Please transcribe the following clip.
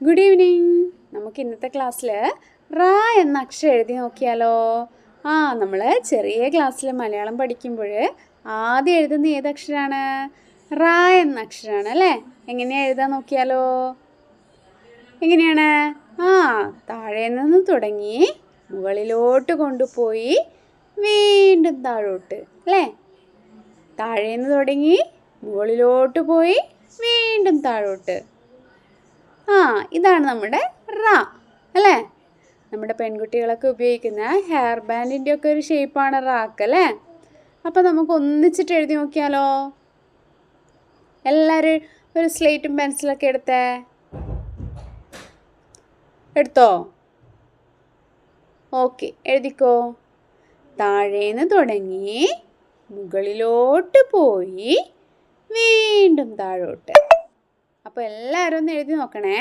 Good evening. നമുക്ക് ഇന്നത്തെ ക്ലാസ്സിൽ റ എന്ന അക്ഷരം എഴുതി നോക്കിയാലോ? നമ്മൾ ചെറിയ ക്ലാസ്സിൽ മലയാളം പഠിക്കുമ്പോൾ ആദ്യം എഴുതുന്ന ഏതക്ഷരമാണ്? റ എന്ന അക്ഷരമാണ് അല്ലേ? എങ്ങനെയാണ് എഴുതാൻ നോക്കിയാലോ? എങ്ങനെയാണ്? താഴെ നിന്ന് തുടങ്ങി മുകളിലോട്ട് കൊണ്ടുപോയി വീണ്ടും താഴോട്ട് അല്ലേ? താഴെ നിന്ന് തുടങ്ങി മുകളിലോട്ട് പോയി വീണ്ടും താഴോട്ട്. ഇതാണ് നമ്മുടെ റ അല്ലേ? നമ്മുടെ പെൺകുട്ടികളൊക്കെ ഉപയോഗിക്കുന്ന ഹെയർ ബാൻഡിൻ്റെ ഒക്കെ ഒരു ഷേപ്പാണ് റാക്ക് അല്ലേ? അപ്പോൾ നമുക്ക് ഒന്നിച്ചിട്ട് എഴുതി നോക്കിയാലോ? എല്ലാവരും ഒരു സ്ലേറ്റും പെൻസിലൊക്കെ എടുത്തോ? ഓക്കെ, എഴുതിക്കോ. താഴേന്ന് തുടങ്ങി മുകളിലോട്ട് പോയി വീണ്ടും താഴോട്ട്. അപ്പോൾ എല്ലാവരും ഒന്ന് എഴുതി നോക്കണേ.